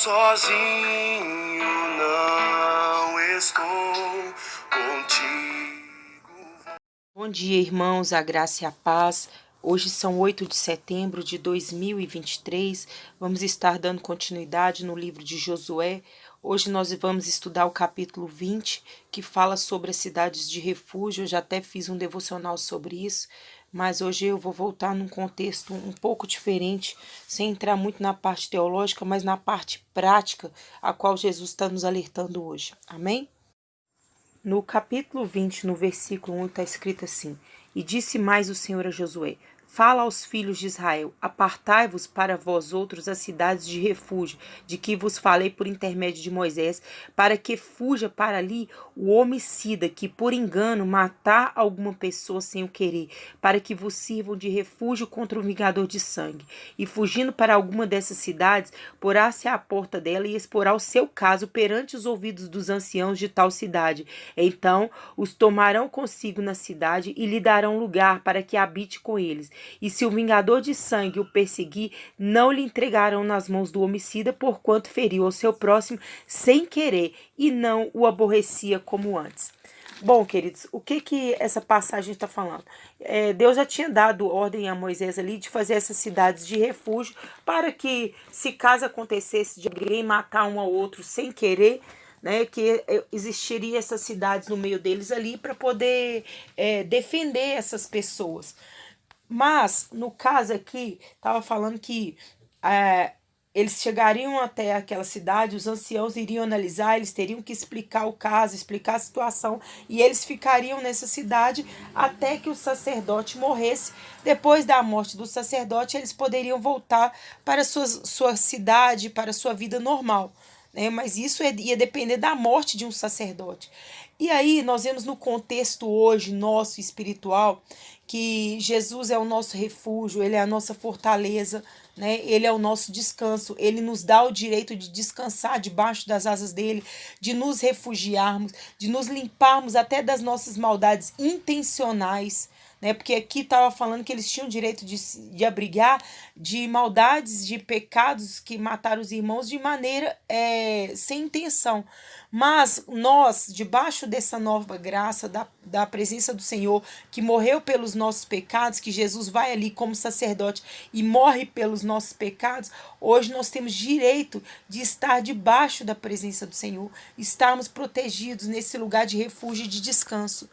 sozinho não estou contigo. Bom dia, irmãos, a graça e a paz. Hoje são 8 de setembro de 2023. Vamos estar dando continuidade no livro de Josué. Hoje nós vamos estudar o capítulo 20, que fala sobre as cidades de refúgio. Eu já até fiz um devocional sobre isso, mas hoje eu vou voltar num contexto um pouco diferente, sem entrar muito na parte teológica, mas na parte prática, a qual Jesus está nos alertando hoje. Amém? No capítulo 20, no versículo 1, está escrito assim: E disse mais o Senhor a Josué: Fala aos filhos de Israel, apartai-vos para vós outros as cidades de refúgio, de que vos falei por intermédio de Moisés, para que fuja para ali o homicida que por engano matar alguma pessoa sem o querer, para que vos sirvam de refúgio contra o vingador de sangue. E fugindo para alguma dessas cidades, porá-se à porta dela e exporá o seu caso perante os ouvidos dos anciãos de tal cidade. Então os tomarão consigo na cidade e lhe darão lugar para que habite com eles. E se o vingador de sangue o perseguir, não lhe entregarão nas mãos do homicida, porquanto feriu ao seu próximo sem querer e não o aborrecia como antes. Bom, queridos, o que essa passagem está falando? Deus já tinha dado ordem a Moisés ali de fazer essas cidades de refúgio para que, se caso acontecesse de alguém matar um ao outro sem querer, né, que existiria essas cidades no meio deles ali para poder defender essas pessoas. Mas, no caso aqui, estava falando que eles chegariam até aquela cidade, os anciãos iriam analisar, eles teriam que explicar o caso, explicar a situação, e eles ficariam nessa cidade até que o sacerdote morresse. Depois da morte do sacerdote, eles poderiam voltar para sua cidade, para sua vida normal. Mas isso ia depender da morte de um sacerdote. E aí nós vemos no contexto hoje nosso espiritual que Jesus é o nosso refúgio, ele é a nossa fortaleza, né? Ele é o nosso descanso, ele nos dá o direito de descansar debaixo das asas dele, de nos refugiarmos, de nos limparmos até das nossas maldades intencionais, né? Porque aqui estava falando que eles tinham o direito de abrigar de maldades, de pecados que mataram os irmãos de maneira sem intenção. Mas nós, debaixo dessa nova graça, da presença do Senhor, que morreu pelos nossos pecados, que Jesus vai ali como sacerdote e morre pelos nossos pecados, hoje nós temos direito de estar debaixo da presença do Senhor, estarmos protegidos nesse lugar de refúgio e de descanso.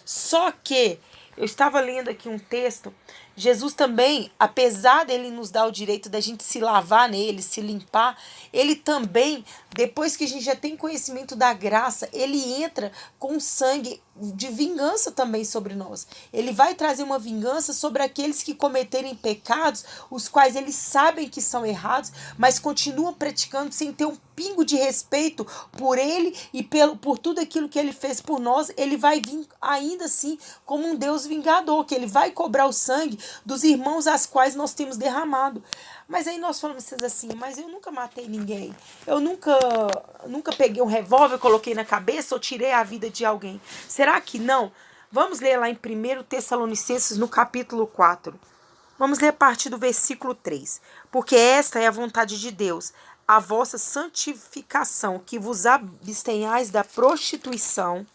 Só que eu estava lendo aqui um texto, Jesus também, apesar dele nos dar o direito da gente se lavar nele, se limpar, ele também, depois que a gente já tem conhecimento da graça, ele entra com sangue de vingança também sobre nós. Ele vai trazer uma vingança sobre aqueles que cometerem pecados, os quais eles sabem que são errados, mas continuam praticando sem ter um pingo de respeito por ele e por tudo aquilo que ele fez por nós. Ele vai vir ainda assim como um Deus vingador, que ele vai cobrar o sangue dos irmãos às quais nós temos derramado. Mas aí nós falamos assim, mas eu nunca matei ninguém, eu nunca peguei um revólver, coloquei na cabeça ou tirei a vida de alguém. Será que não? Vamos ler lá em 1 Tessalonicenses, no capítulo 4. Vamos ler a partir do versículo 3. Porque esta é a vontade de Deus, a vossa santificação, que vos abstenhais da prostituição,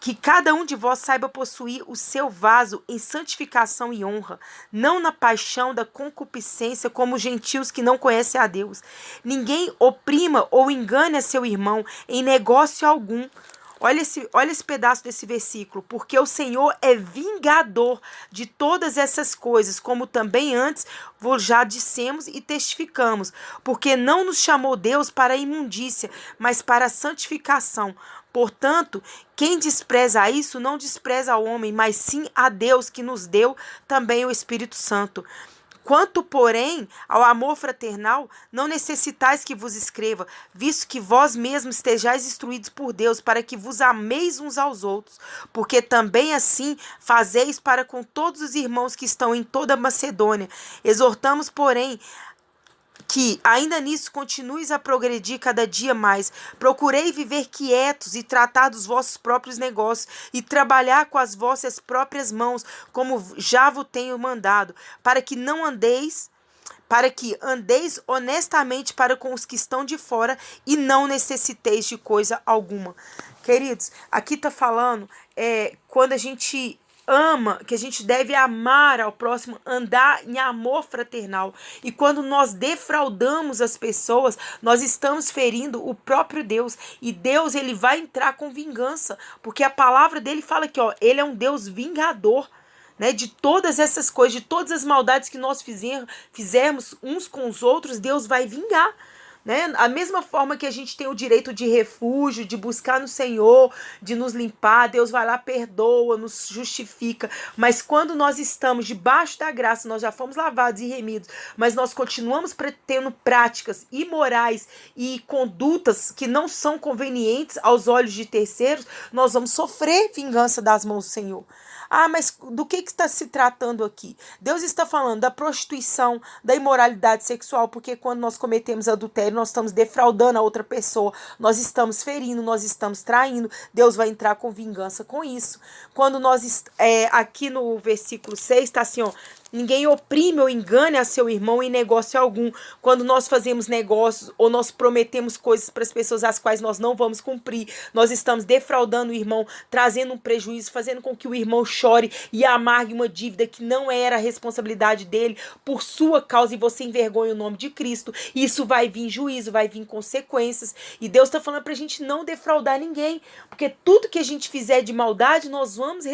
que cada um de vós saiba possuir o seu vaso em santificação e honra, não na paixão da concupiscência, como os gentios que não conhecem a Deus. Ninguém oprima ou engane a seu irmão em negócio algum. Olha esse pedaço desse versículo. Porque o Senhor é vingador de todas essas coisas, como também antes vos já dissemos e testificamos. Porque não nos chamou Deus para a imundícia, mas para a santificação. Portanto, quem despreza isso não despreza ao homem, mas sim a Deus, que nos deu também o Espírito Santo. Quanto, porém, ao amor fraternal, não necessitais que vos escreva, visto que vós mesmos estejais instruídos por Deus, para que vos ameis uns aos outros, porque também assim fazeis para com todos os irmãos que estão em toda a Macedônia. Exortamos, porém, que ainda nisso continueis a progredir cada dia mais. Procurei viver quietos e tratar dos vossos próprios negócios e trabalhar com as vossas próprias mãos, como já vos tenho mandado, para que não andeis para que andeis honestamente para com os que estão de fora e não necessiteis de coisa alguma. Queridos, aqui está falando quando a gente ama, que a gente deve amar ao próximo, andar em amor fraternal. E quando nós defraudamos as pessoas, nós estamos ferindo o próprio Deus. E Deus, ele vai entrar com vingança, porque a palavra dele fala que, ó, ele é um Deus vingador, né, de todas essas coisas, de todas as maldades que nós fizermos uns com os outros, Deus vai vingar. Né? A mesma forma que a gente tem o direito de refúgio, de buscar no Senhor, de nos limpar, Deus vai lá, perdoa, nos justifica. Mas quando nós estamos debaixo da graça, nós já fomos lavados e remidos, mas nós continuamos tendo práticas imorais e condutas que não são convenientes aos olhos de terceiros, nós vamos sofrer vingança das mãos do Senhor. Ah, mas do que está se tratando aqui? Deus está falando da prostituição, da imoralidade sexual, porque quando nós cometemos adultério, nós estamos defraudando a outra pessoa, nós estamos ferindo, nós estamos traindo, Deus vai entrar com vingança com isso. Quando nós, aqui no versículo 6, está assim, ó, ninguém oprime ou engane a seu irmão em negócio algum. Quando nós fazemos negócios ou nós prometemos coisas para as pessoas as quais nós não vamos cumprir, nós estamos defraudando o irmão, trazendo um prejuízo, fazendo com que o irmão chore e amargue uma dívida que não era a responsabilidade dele por sua causa, e você envergonha o nome de Cristo. Isso vai vir juízo, vai vir consequências. E Deus está falando para a gente não defraudar ninguém, porque tudo que a gente fizer de maldade, nós vamos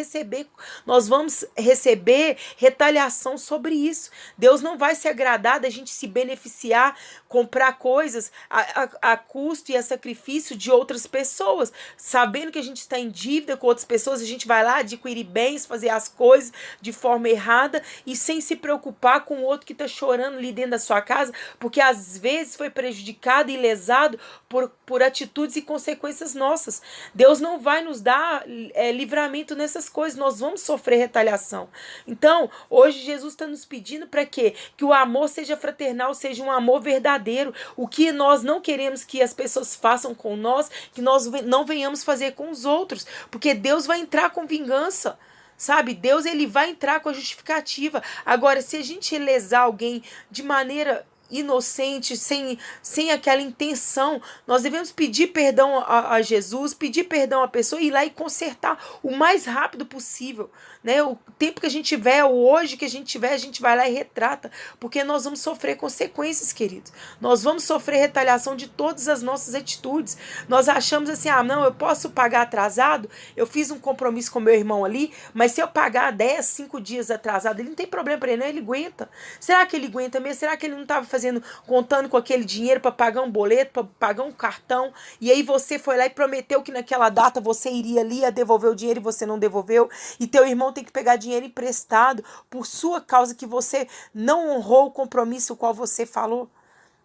receber retaliação sobre isso. Deus não vai se agradar da gente se beneficiar, comprar coisas a custo e a sacrifício de outras pessoas, sabendo que a gente está em dívida com outras pessoas, a gente vai lá adquirir bens, fazer as coisas de forma errada e sem se preocupar com o outro que está chorando ali dentro da sua casa, porque às vezes foi prejudicado e lesado por atitudes e consequências nossas. Deus não vai nos dar livramento nessas coisas, nós vamos sofrer retaliação. Então, hoje Jesus está nos pedindo para quê? Que o amor seja fraternal, seja um amor verdadeiro. O que nós não queremos que as pessoas façam com nós, que nós não venhamos fazer com os outros, porque Deus vai entrar com vingança. Sabe, Deus, ele vai entrar com a justificativa. Agora, se a gente lesar alguém de maneira inocente, sem aquela intenção, nós devemos pedir perdão a Jesus, pedir perdão à pessoa e ir lá e consertar o mais rápido possível, né? O tempo que a gente tiver, o hoje que a gente tiver, a gente vai lá e retrata, porque nós vamos sofrer consequências, queridos. Nós vamos sofrer retaliação de todas as nossas atitudes. Nós achamos assim, não, eu posso pagar atrasado, eu fiz um compromisso com meu irmão ali, mas se eu pagar 10, 5 dias atrasado, ele não tem problema para ele, não, ele aguenta. Será que ele aguenta mesmo? Será que ele não estava contando com aquele dinheiro para pagar um boleto, para pagar um cartão, e aí você foi lá e prometeu que naquela data você iria ali a devolver o dinheiro e você não devolveu, e teu irmão tem que pegar dinheiro emprestado por sua causa, que você não honrou o compromisso o qual você falou?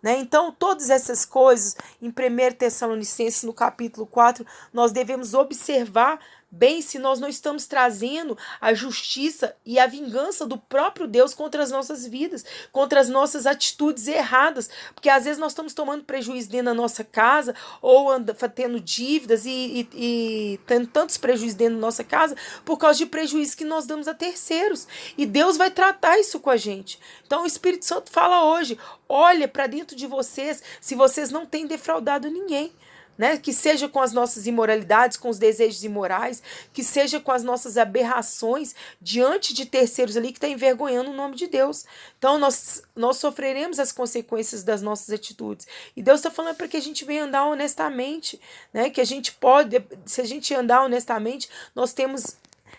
Né? Então, todas essas coisas, em 1 Tessalonicenses, no capítulo 4, nós devemos observar bem se nós não estamos trazendo a justiça e a vingança do próprio Deus contra as nossas vidas, contra as nossas atitudes erradas, porque às vezes nós estamos tomando prejuízo dentro da nossa casa, ou tendo dívidas e tendo tantos prejuízos dentro da nossa casa, por causa de prejuízos que nós damos a terceiros, e Deus vai tratar isso com a gente. Então o Espírito Santo fala hoje, olha para dentro de vocês, se vocês não têm defraudado ninguém. Né? Que seja com as nossas imoralidades, com os desejos imorais, que seja com as nossas aberrações diante de terceiros ali que está envergonhando o nome de Deus. Então nós sofreremos as consequências das nossas atitudes. E Deus está falando para que a gente venha andar honestamente, né? Que a gente pode, se a gente andar honestamente, nós temos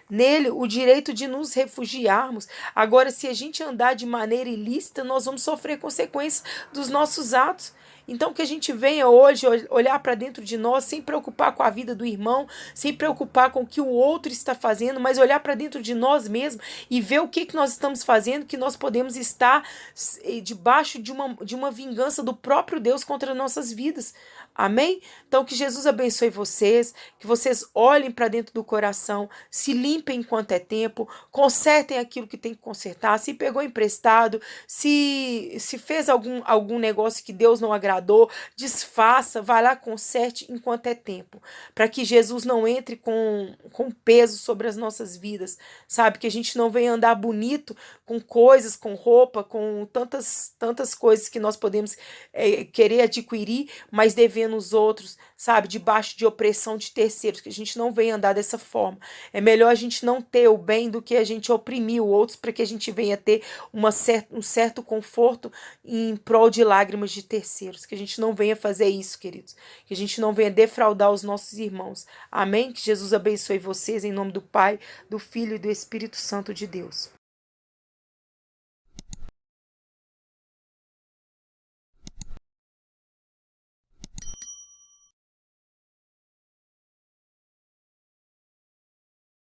nele o direito de nos refugiarmos. Agora, se a gente andar de maneira ilícita, nós vamos sofrer consequências dos nossos atos. Então que a gente venha hoje olhar para dentro de nós, sem preocupar com a vida do irmão, sem preocupar com o que o outro está fazendo, mas olhar para dentro de nós mesmos e ver o que nós estamos fazendo, que nós podemos estar debaixo de uma vingança do próprio Deus contra nossas vidas. Amém? Então, que Jesus abençoe vocês, que vocês olhem para dentro do coração, se limpem enquanto é tempo, consertem aquilo que tem que consertar, se pegou emprestado, se fez algum negócio que Deus não agradou, desfaça, vai lá, conserte enquanto é tempo, para que Jesus não entre com peso sobre as nossas vidas, sabe? Que a gente não venha andar bonito com coisas, com roupa, com tantas coisas que nós podemos querer adquirir, mas devendo os outros, sabe? Debaixo de opressão de terceiros, que a gente não venha andar dessa forma. É melhor a gente não ter o bem do que a gente oprimir os outros para que a gente venha ter um certo conforto em prol de lágrimas de terceiros. Que a gente não venha fazer isso, queridos. Que a gente não venha defraudar os nossos irmãos. Amém? Que Jesus abençoe vocês em nome do Pai, do Filho e do Espírito Santo de Deus.